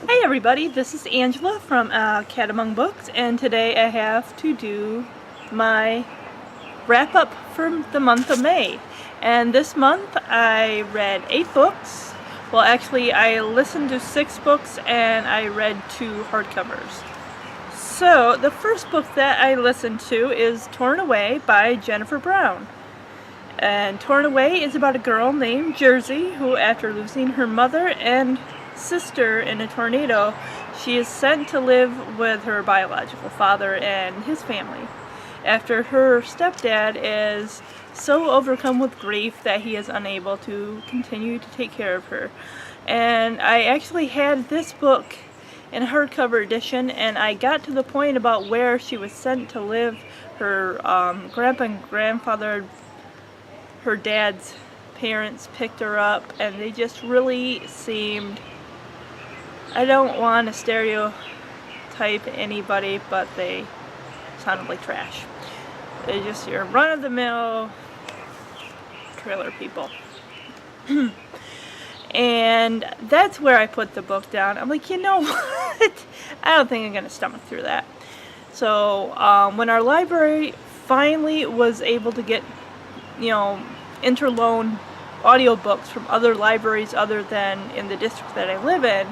Hey everybody, this is Angela from Cat Among Books, and today I have to do my wrap-up for the month of May. And this month I read 8 books. Well, actually I listened to 6 books and I read 2 hardcovers. So the first book that I listened to is Torn Away by Jennifer Brown. And Torn Away is about a girl named Jersey who, after losing her mother and sister in a tornado, she is sent to live with her biological father and his family after her stepdad is so overcome with grief that he is unable to continue to take care of her. And I actually had this book in hardcover edition, and I got to the point about where she was sent to live. Her grandpa and grandfather, her dad's parents, picked her up, and they just really seemed, I don't want to stereotype anybody, but they sounded like trash. They're just your run-of-the-mill trailer people. And that's where I put the book down. I'm like, you know what? I don't think I'm going to stomach through that. So when our library finally was able to get, interloan audiobooks from other libraries other than in the district that I live in,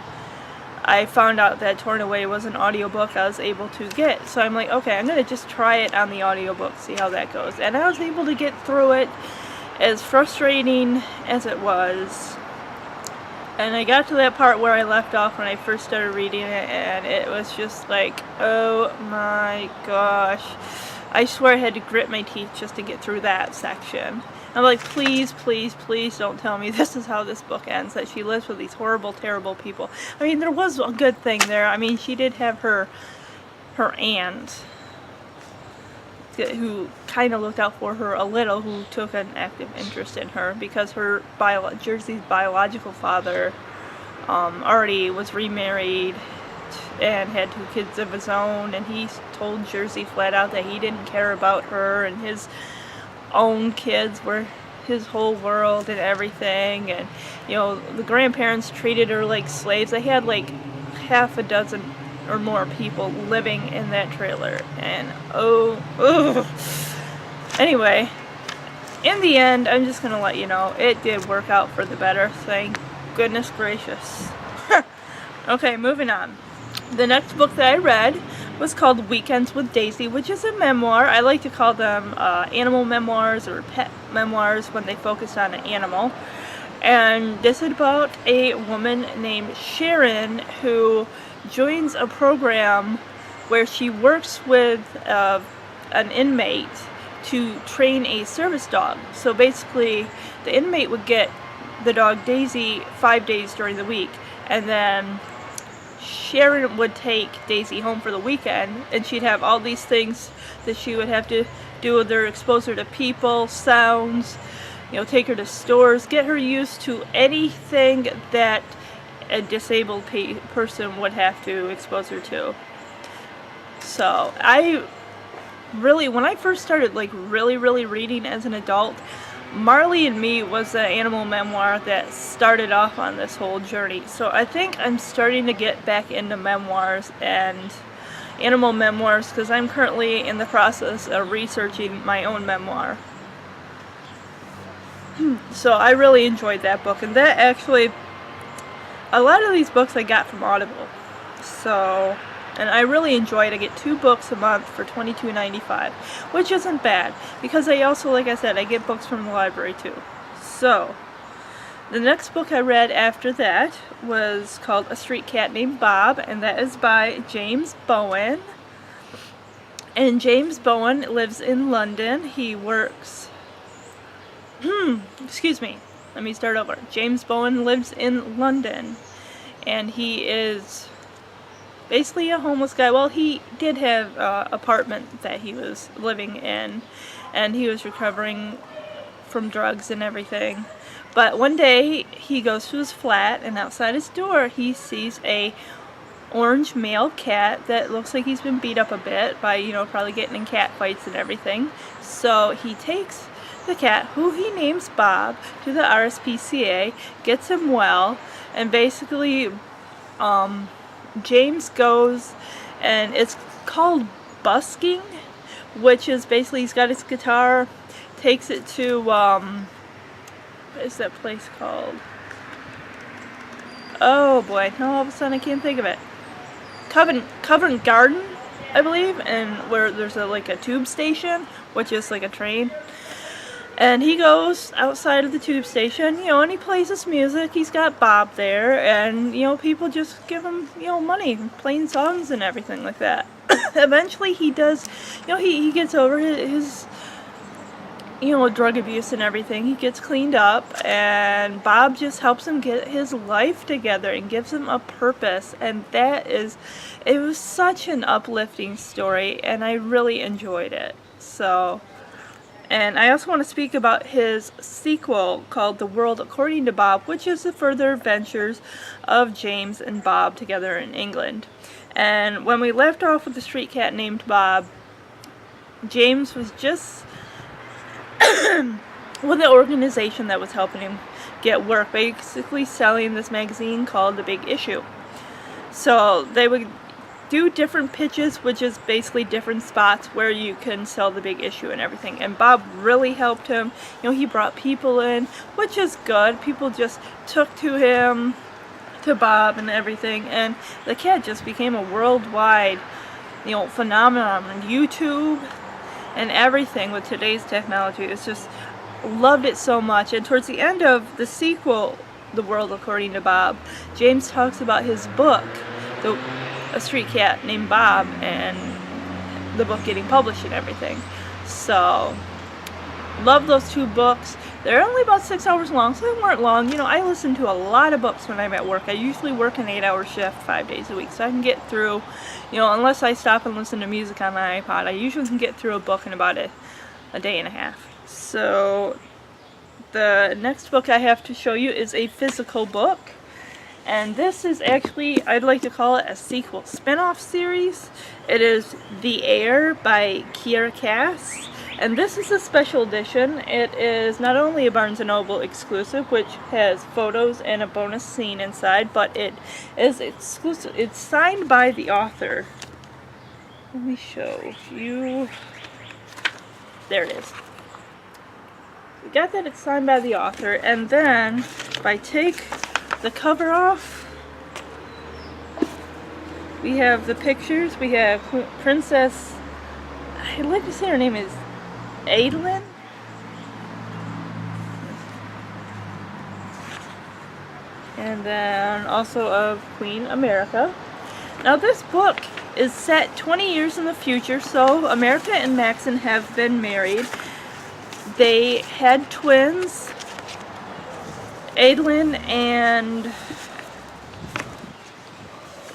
I found out that Torn Away was an audiobook I was able to get. So I'm like, okay, I'm going to just try it on the audiobook, see how that goes. And I was able to get through it, as frustrating as it was. And I got to that part where I left off when I first started reading it, and it was just like, oh my gosh. I swear I had to grit my teeth just to get through that section. I'm like, please, please, please don't tell me this is how this book ends, that she lives with these horrible, terrible people. I mean, there was a good thing there. I mean, she did have her aunt, who kind of looked out for her a little, who took an active interest in her, because her Jersey's biological father already was remarried and had 2 kids of his own, and he told Jersey flat out that he didn't care about her, and his own kids were his whole world and everything. And the grandparents treated her like slaves. They had like half a dozen or more people living in that trailer, and anyway, in the end, I'm just gonna let you know it did work out for the better, thank goodness gracious. Okay, moving on. The next book that I read was called Weekends with Daisy, which is a memoir. I like to call them animal memoirs or pet memoirs when they focus on an animal. And this is about a woman named Sharron who joins a program where she works with an inmate to train a service dog. So basically, the inmate would get the dog Daisy 5 days during the week, and then Sharron would take Daisy home for the weekend, and she'd have all these things that she would have to do with her, expose her to people, sounds, take her to stores, get her used to anything that a disabled person would have to expose her to. So when I first started really reading as an adult, Marley and Me was the animal memoir that started off on this whole journey. So I think I'm starting to get back into memoirs and animal memoirs, because I'm currently in the process of researching my own memoir. So I really enjoyed that book, and that actually, a lot of these books I got from Audible. So, and I really enjoy it. I get 2 books a month for $22.95, which isn't bad, because I also, like I said, I get books from the library too. So, the next book I read after that was called A Street Cat Named Bob, and that is by James Bowen. And James Bowen lives in London. He works... excuse me. Let me start over. James Bowen lives in London, and he is basically a homeless guy. Well, he did have an apartment that he was living in, and he was recovering from drugs and everything. But one day he goes to his flat, and outside his door he sees a orange male cat that looks like he's been beat up a bit by, probably getting in cat fights and everything. So he takes the cat, who he names Bob, to the RSPCA, gets him well, and basically James goes, and it's called busking, which is basically he's got his guitar, takes it to, what is that place called? Oh boy, now all of a sudden I can't think of it. Covent Garden, I believe, and where there's like a tube station, which is like a train. And he goes outside of the tube station, and he plays his music. He's got Bob there, and, people just give him, money, playing songs and everything like that. Eventually he does, he gets over his, drug abuse and everything. He gets cleaned up, and Bob just helps him get his life together and gives him a purpose. And it was such an uplifting story, and I really enjoyed it. So... And I also want to speak about his sequel called The World According to Bob, which is the further adventures of James and Bob together in England. And when we left off with the street cat named Bob, James was just with the organization that was helping him get work, basically selling this magazine called The Big Issue. So they would do different pitches, which is basically different spots where you can sell the big issue and everything. And Bob really helped him. He brought people in, which is good. People just took to him, to Bob and everything. And the cat just became a worldwide, phenomenon on YouTube and everything with today's technology. It's just, loved it so much. And towards the end of the sequel, The World According to Bob, James talks about his book, A Street Cat Named Bob, and the book getting published and everything. So, love those two books. They're only about 6 hours long, so they weren't long. I listen to a lot of books when I'm at work. I usually work an 8-hour shift 5 days a week, so I can get through, unless I stop and listen to music on my iPod, I usually can get through a book in about a day and a half. So, the next book I have to show you is a physical book. And this is actually, I'd like to call it a sequel spin-off series. It is The Heir by Keira. And this is a special edition. It is not only a Barnes & Noble exclusive, which has photos and a bonus scene inside, but it is exclusive. It's signed by the author. Let me show you. There it is. We got that it's signed by the author, and then if I take the cover off, we have the pictures. We have Princess, I'd like to say her name is Adeline, and then also of Queen America. Now this book is set 20 years in the future, so America and Maxon have been married. They had twins, Adeline and,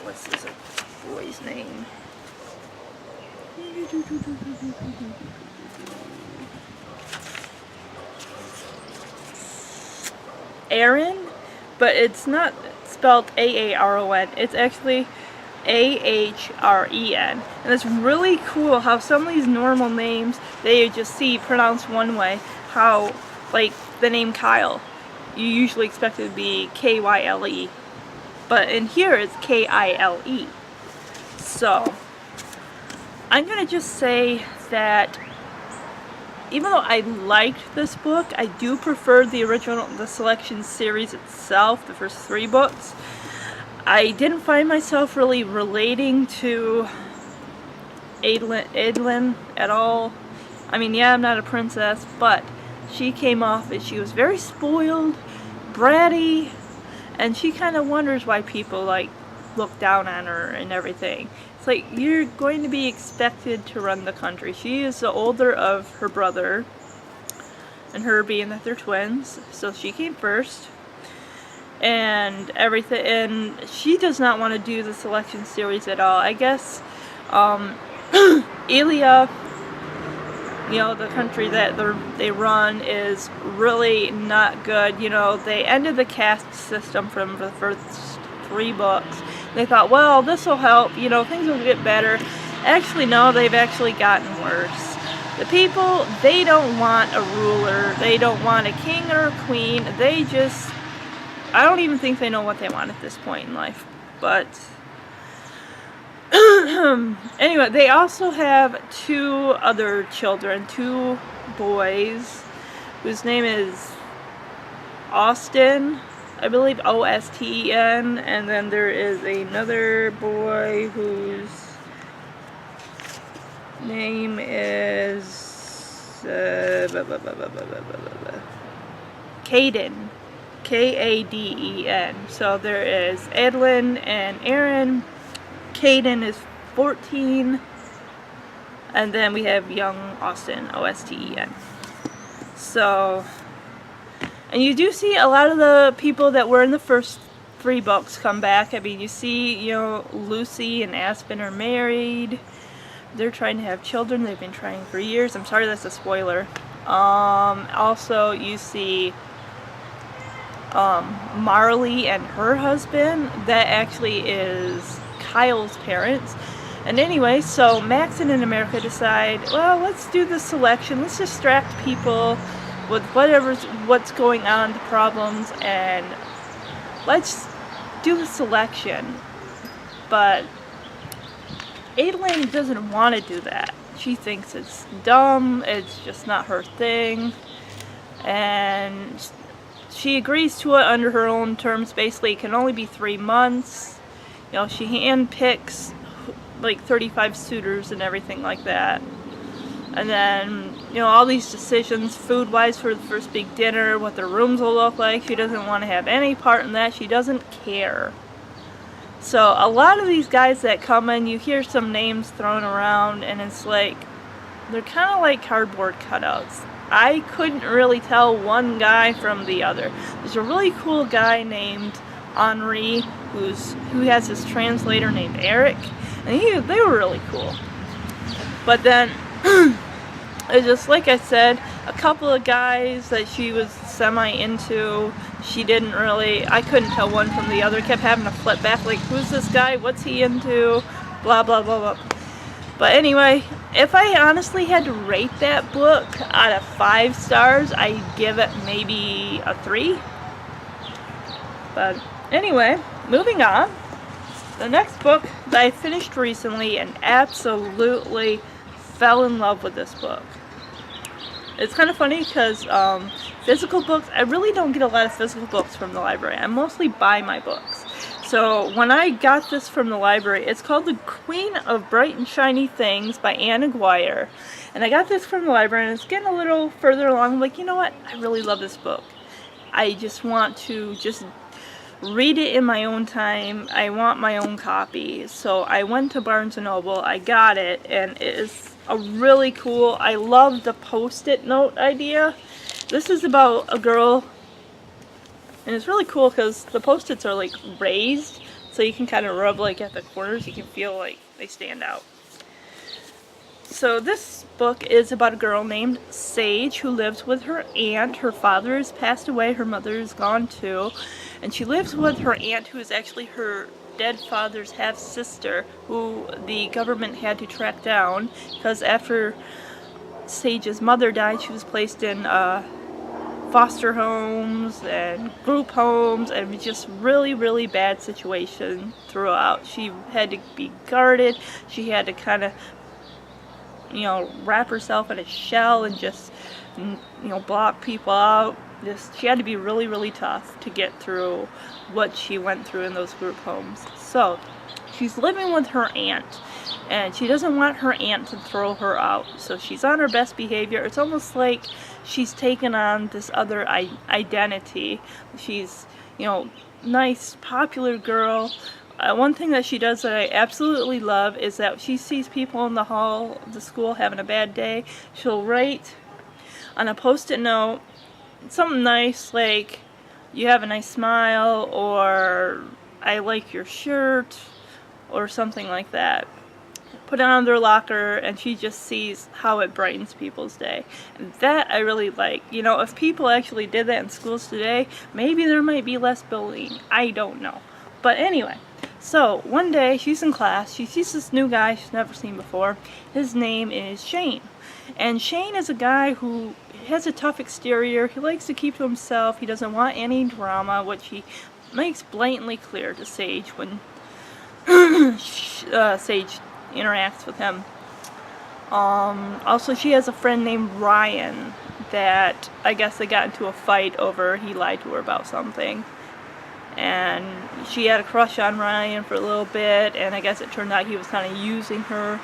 what's this boy's name? Aaron, but it's not spelled Aaron. It's actually Ahren. And it's really cool how some of these normal names they just see pronounced one way. How, like the name Kyle, you usually expect it to be Kyle, but in here it's Kile. So I'm gonna just say that even though I liked this book, I do prefer the selection series itself, the first 3 books. I didn't find myself really relating to Adeline at all. I mean, yeah, I'm not a princess, but she came off as she was very spoiled, bratty, and she kind of wonders why people look down on her and everything. It's like, you're going to be expected to run the country. She is the older of her brother, and her being that they're twins, so she came first. And everything, and she does not want to do the selection series at all. I guess Elia, the country that they run is really not good. They ended the caste system from the first 3 books. They thought, well, this will help, things will get better. Actually, no, they've actually gotten worse. The people, they don't want a ruler, they don't want a king or a queen, I don't even think they know what they want at this point in life. But anyway, they also have 2 other children, 2 boys, whose name is Austin, I believe, O-S-T-E-N, and then there is another boy whose name is Caden, K-A-D-E-N. So there is Edwin and Aaron. Caden is 14, and then we have young Austin, O-S-T-E-N. So, and you do see a lot of the people that were in the first 3 books come back. I mean, you see, you know, Lucy and Aspen are married. They're trying to have children. They've been trying for years. I'm sorry, that's a spoiler. Also, you see Marley and her husband. That actually is Kyle's parents. And anyway, so Max and in America decide, well, let's do the selection. Let's distract people with what's going on, the problems, and let's do the selection. But Adelaine doesn't want to do that. She thinks it's dumb, it's just not her thing, and she agrees to it under her own terms. Basically, it can only be 3 months. You know, she handpicks like 35 suitors and everything like that. And then, you know, all these decisions, food-wise, for the first big dinner, what their rooms will look like. She doesn't want to have any part in that. She doesn't care. So a lot of these guys that come in, you hear some names thrown around, and it's like, they're kind of like cardboard cutouts. I couldn't really tell one guy from the other. There's a really cool guy named Henri who has his translator named Eric, and they were really cool. But then, it's just like I said, a couple of guys that she was semi-into, she didn't really, I couldn't tell one from the other, kept having to flip back, like, who's this guy, what's he into, blah blah blah blah. But anyway, if I honestly had to rate that book out of 5 stars, I'd give it maybe a 3. But anyway, moving on. The next book that I finished recently and absolutely fell in love with this book. It's kind of funny because physical books, I really don't get a lot of physical books from the library. I mostly buy my books. So when I got this from the library, it's called The Queen of Bright and Shiny Things by Aguirre. And I got this from the library, and it's getting a little further along. I'm like, you know what? I really love this book. I just want to just read it in my own time. I want my own copy. So I went to Barnes & Noble, I got it, and it is a really cool, I love the post-it note idea. This is about a girl, and it's really cool because the post-its are like raised, so you can kind of rub like at the corners, you can feel like they stand out. So this book is about a girl named Sage who lives with her aunt. Her father has passed away, her mother is gone too, and she lives with her aunt, who is actually her dead father's half-sister, who the government had to track down because after Sage's mother died, she was placed in foster homes and group homes, and it was just really bad situation throughout. She had to be guarded, she had to kind of, you know, wrap herself in a shell and just, you know, block people out. She had to be really tough to get through what she went through in those group homes. So she's living with her aunt, and she doesn't want her aunt to throw her out, so she's on her best behavior. It's almost like she's taken on this other identity. She's, you know, nice, popular girl. One thing that she does that I absolutely love is that she sees people in the hall of the school having a bad day. She'll write on a post-it note something nice, like, you have a nice smile, or I like your shirt, or something like that. Put it on their locker, and she just sees how it brightens people's day. And that I really like. You know, if people actually did that in schools today, maybe there might be less bullying. I don't know. But anyway, so one day she's in class, she sees this new guy she's never seen before. His name is Shane. And Shane is a guy who has a tough exterior. He likes to keep to himself. He doesn't want any drama, which he makes blatantly clear to Sage when Sage interacts with him. Also, she has a friend named Ryan that I guess they got into a fight over he lied to her about something. And she had a crush on Ryan for a little bit, and I guess it turned out he was kind of using her,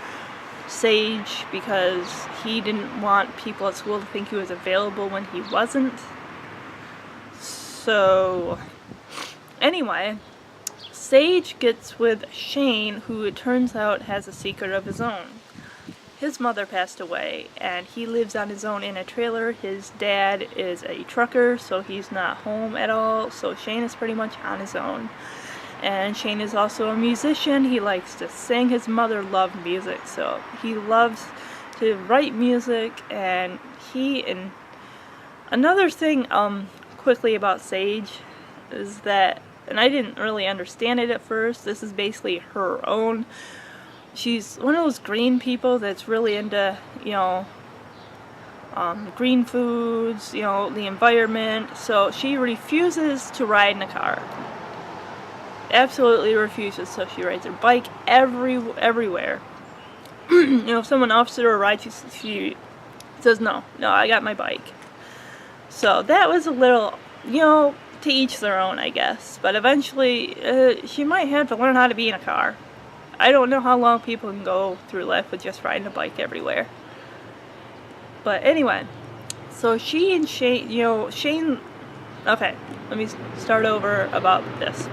Sage, because he didn't want people at school to think he was available when he wasn't. So, anyway, Sage gets with Shane, who it turns out has a secret of his own. His mother passed away, and he lives on his own in a trailer. His dad is a trucker, so he's not home at all, so Shane is pretty much on his own. And Shane is also a musician. He likes to sing. His mother loved music, so he loves to write music, and another thing, quickly about Sage, is that, and I didn't really understand it at first, this is basically her own. She's one of those green people that's really into, green foods, the environment. So she refuses to ride in a car. Absolutely refuses. So she rides her bike everywhere. If someone offers her a ride, she says, no, I got my bike. So that was a little, to each their own, I guess. But eventually, she might have to learn how to be in a car. I don't know how long people can go through life with just riding a bike everywhere. But anyway, so she and Shane, Shane, okay, let me start over about this.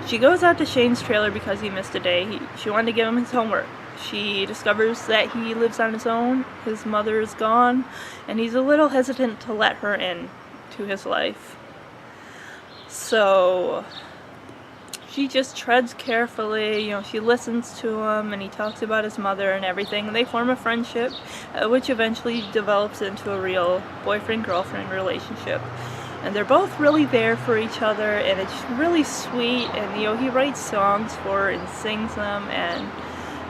She goes out to Shane's trailer because he missed a day. She wanted to give him his homework. She discovers that he lives on his own, his mother is gone, and he's a little hesitant to let her in to his life. So she just treads carefully, she listens to him, and he talks about his mother and everything, and they form a friendship, which eventually develops into a real boyfriend-girlfriend relationship. And they're both really there for each other, and it's really sweet, and he writes songs for her and sings them, and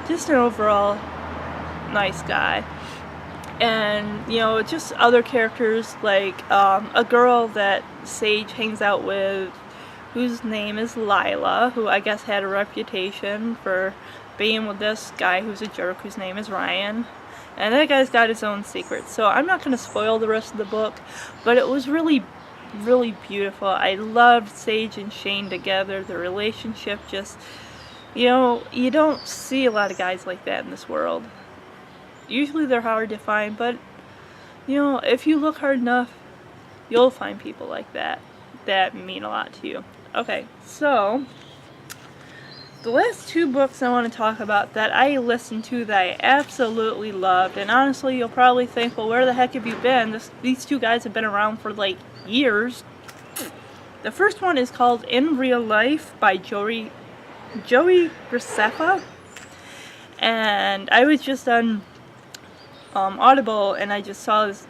just an overall nice guy. And, just other characters, like a girl that Sage hangs out with, whose name is Lila, who I guess had a reputation for being with this guy who's a jerk, whose name is Ryan. And that guy's got his own secrets. So I'm not going to spoil the rest of the book, but it was really, really beautiful. I loved Sage and Shane together. The relationship just, you don't see a lot of guys like that in this world. Usually they're hard to find, but, if you look hard enough, you'll find people like that mean a lot to you. Okay, so the last two books I want to talk about that I listened to that I absolutely loved, and honestly you'll probably think, well, where the heck have you been? These two guys have been around for like years. The first one is called In Real Life by Joey Graceffa, and I was just on Audible, and I just saw this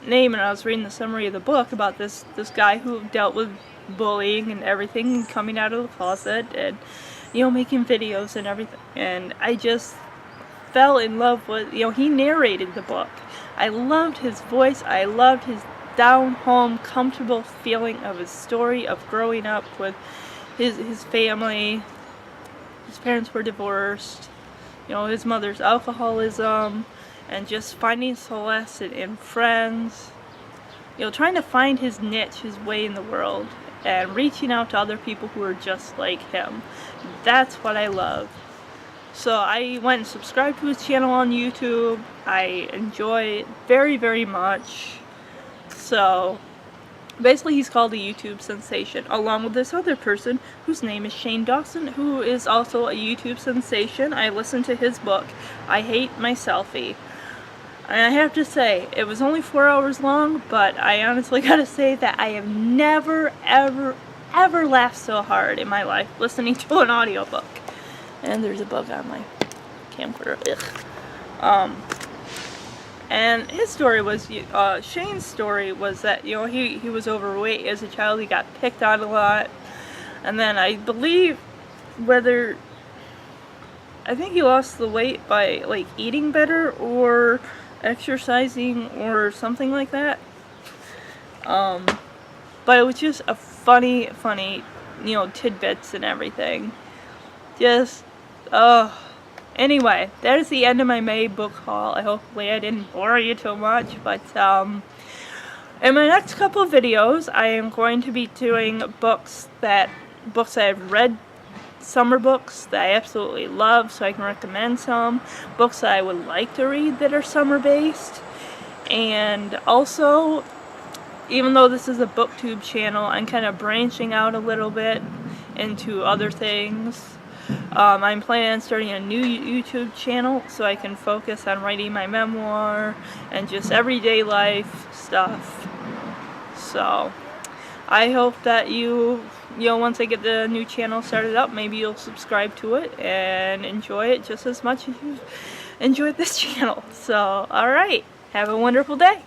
name, and I was reading the summary of the book about this guy who dealt with bullying and everything, and coming out of the closet, and making videos and everything, and I just fell in love with, he narrated the book. I loved his voice. I loved his down home comfortable feeling of his story of growing up with his family. His parents were divorced, his mother's alcoholism, and just finding solace in friends, trying to find his niche, his way in the world, and reaching out to other people who are just like him. That's what I love. So I went and subscribed to his channel on YouTube. I enjoy it very, very much. So basically he's called a YouTube sensation, along with this other person whose name is Shane Dawson, who is also a YouTube sensation. I listened to his book, I Hate Myselfie. And I have to say, it was only 4 hours long, but I honestly gotta say that I have never, ever, ever laughed so hard in my life listening to an audiobook. And there's a bug on my camcorder. Ugh. And his story was, Shane's story was that, he was overweight as a child. He got picked on a lot. And then I believe I think he lost the weight by, eating better or exercising or something like that. But it was just a funny, tidbits and everything. Just, oh. Anyway, that is the end of my May book haul. Hopefully I didn't bore you too much, but in my next couple of videos, I am going to be doing books that I've read, summer books that I absolutely love, so I can recommend some. Books that I would like to read that are summer based. And also, even though this is a booktube channel, I'm kind of branching out a little bit into other things. I'm planning on starting a new YouTube channel so I can focus on writing my memoir and just everyday life stuff. So I hope that you know, once I get the new channel started up, maybe you'll subscribe to it and enjoy it just as much as you've enjoyed this channel. So, alright, have a wonderful day.